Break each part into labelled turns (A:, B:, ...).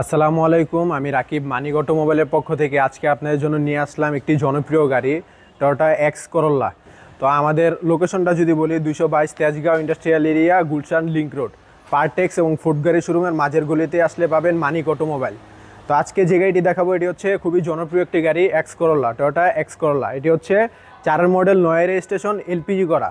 A: আসসালামু আলাইকুম, আমি রাকিব মানিক অটোমোবাইলের পক্ষ থেকে আজকে আপনাদের জন্য নিয়ে আসলাম একটি জনপ্রিয় গাড়ি টয়োটা এক্স করোলা। তো আমাদের লোকেশনটা যদি বলি 222 Tejgaon industrial area, Gulshan link road, Partex এবং ফুড গাড়ি শোরুমের মাঝের গলিতে আসলে পাবেন মানিক অটোমোবাইল। তো আজকে যে গাড়িটি দেখাবো এটি হচ্ছে খুবই জনপ্রিয় একটি গাড়ি, X Corolla, Toyota X Corolla. এটি হচ্ছে 4 মডেল, 9 রেজিস্ট্রেশন, এলপিজি করা,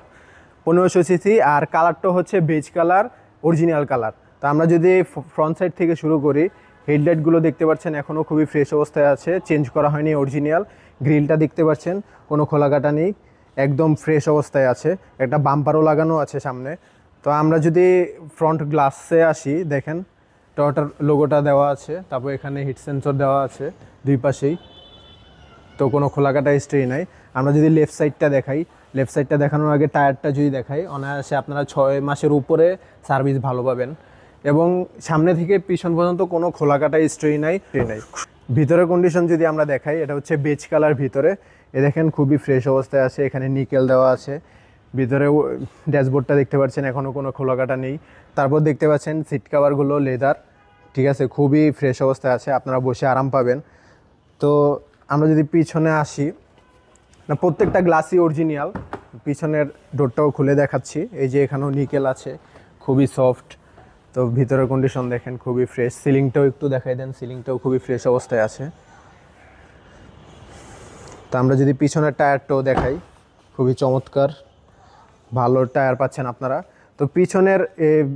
A: 1500 সিসি, আর কালারটা হচ্ছে বেজ কালার, অরিজিনাল কালার। তো আমরা যদি ফ্রন্ট সাইড থেকে শুরু করি, হেডলাইটগুলো দেখতে পাচ্ছেন এখনও খুবই ফ্রেশ অবস্থায় আছে, চেঞ্জ করা হয়নি, অরিজিনাল। গ্রিলটা দেখতে পাচ্ছেন কোনো খোলাকাটা নেই, একদম ফ্রেশ অবস্থায় আছে। একটা বাম্পারও লাগানো আছে সামনে। তো আমরা যদি ফ্রন্ট গ্লাসে আসি, দেখেন টয়োটার লোগোটা দেওয়া আছে, তারপর এখানে হিট সেন্সর দেওয়া আছে দুই পাশেই, তো কোনো খোলাকাটা হিস্ট্রি নাই। আমরা যদি লেফট সাইডটা দেখাই, লেফট সাইডটা দেখানোর আগে টায়ারটা যদি দেখাই, অনায়াসে আপনারা 6 মাসের উপরে সার্ভিস ভালো পাবেন, এবং সামনে থেকে পিছন পর্যন্ত কোনো খোলাকাটা হিস্ট্রি নাই। ভিতরের কন্ডিশন যদি আমরা দেখাই, এটা হচ্ছে বেজ কালার ভিতরে। এ দেখেন খুবই ফ্রেশ অবস্থায় আছে, এখানে নিকেল দেওয়া আছে। ভিতরে ড্যাশবোর্ডটা দেখতে পাচ্ছেন এখনও কোনো খোলাকাটা নেই। তারপর দেখতে পাচ্ছেন সিট কাভারগুলো লেদার, ঠিক আছে, খুবই ফ্রেশ অবস্থায় আছে, আপনারা বসে আরাম পাবেন। তো আমরা যদি পিছনে আসি, না প্রত্যেকটা গ্লাসই অরিজিনাল। পিছনের ডোরটাও খুলে দেখাচ্ছি, এই যে এখানেও নিকেল আছে, খুবই সফট। তো ভিতরের কন্ডিশন দেখেন খুবই ফ্রেশ। সিলিংটাও একটু দেখাই দেন, সিলিংটাও খুবই ফ্রেশ অবস্থায় আছে। তো আমরা যদি পিছনের টায়ারটাও দেখাই, খুবই চমৎকার, ভালো টায়ার পাচ্ছেন আপনারা। তো পিছনের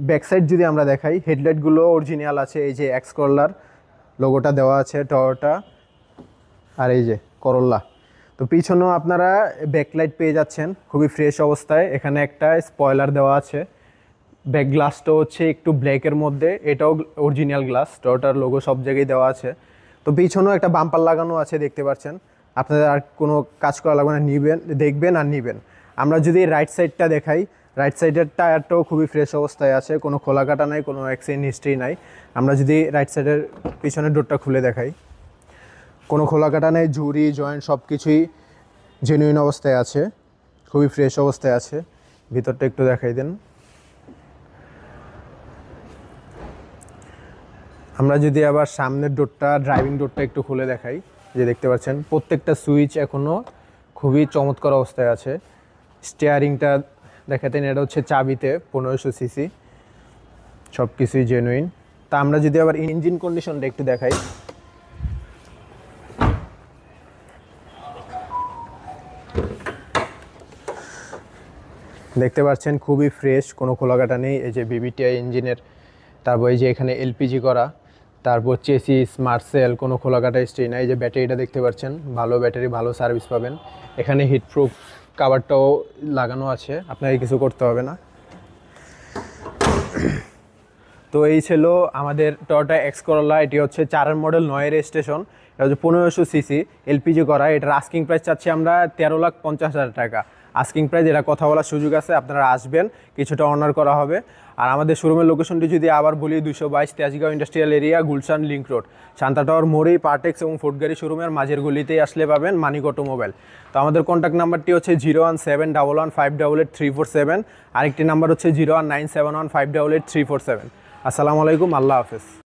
A: ব্যাক সাইড যদি আমরা দেখাই, হেডলাইটগুলো অরিজিনাল আছে, এই যে এক্স করোলার লোগোটা দেওয়া আছে টয়োটা, আর এই যে করোলা। তো পিছনেও আপনারা ব্যাকলাইট পেয়ে যাচ্ছেন খুবই ফ্রেশ অবস্থায়। এখানে একটা স্পয়লার দেওয়া আছে। ব্যাক গ্লাসটা হচ্ছে একটু ব্ল্যাকের মধ্যে, এটাও অরিজিনাল গ্লাস, টয়োটার লোগো সব জায়গায় দেওয়া আছে। তো পিছনেও একটা বাম্পার লাগানো আছে, দেখতে পাচ্ছেন। আপনাদের আর কোনো কাজ করা লাগবে না, দেখবেন আর নিবেন। আমরা যদি রাইট সাইডটা দেখাই, রাইট সাইডের টায়ারটাও খুবই ফ্রেশ অবস্থায় আছে, কোনো খোলাকাটা নাই, কোনো অ্যাক্সিডেন্ট হিস্ট্রি নাই। আমরা যদি রাইট সাইডের পিছনের ডোরটা খুলে দেখাই, কোনো খোলাকাটা নেই, ঝুড়ি জয়েন্ট সব কিছুই জেনুইন অবস্থায় আছে, খুবই ফ্রেশ অবস্থায় আছে। ভিতরটা একটু দেখাই দেন। আমরা যদি আবার সামনের ডোরটা, ড্রাইভিং ডোরটা একটু খুলে দেখাই, যে দেখতে পাচ্ছেন প্রত্যেকটা সুইচ এখনও খুবই চমৎকার অবস্থায় আছে। স্টিয়ারিংটা দেখাতেন, এটা হচ্ছে চাবিতে, 1500 সিসি, সব কিছুই জেনুইন। তা আমরা যদি আবার ইঞ্জিন কন্ডিশনটা একটু দেখাই, দেখতে পাচ্ছেন খুবই ফ্রেশ, কোনো খোলাকাটা নেই। এই যে বিবিটিআই ইঞ্জিনের, তারপর এই যে এখানে এলপিজি করা, তারপর চেসিস মার্সেল, কোনো খোলাকাটা হিস্ট্রি নাই। এই যে ব্যাটারিটা দেখতে পাচ্ছেন, ভালো ব্যাটারি, ভালো সার্ভিস পাবেন। এখানে হিটপ্রুফ কাভারটাও লাগানো আছে, আপনাকে কিছু করতে হবে না। তো এই ছিল আমাদের টয়োটা এক্স করোলা। এটি হচ্ছে 4 মডেল, 9 রেজিস্ট্রেশন, এটা হচ্ছে 1500 সিসি, এলপিজি করা। এটার আস্কিং প্রাইস চাচ্ছি আমরা 13,50,000 টাকা আস্কিং প্রাইস। এটা কথা বলার সুযোগ আছে, আপনারা আসবেন, কিছুটা অনার করা হবে। আর আমাদের শোরুমের লোকেশনটি যদি আবার বলি, 222 Tejgaon industrial area, Gulshan link road, Shanta tower মোড়েই পার্টেক্স এবং ফুড গাড়ি শোরুমের মাঝের গলিতেই আসলে পাবেন মানিক অটোমোবাইল। তো আমাদের কন্ট্যাক্ট নাম্বারটি হচ্ছে 01711588347, আরেকটি নাম্বার হচ্ছে 01971588347। আসসালামু আলাইকুম, আল্লাহ হাফেজ।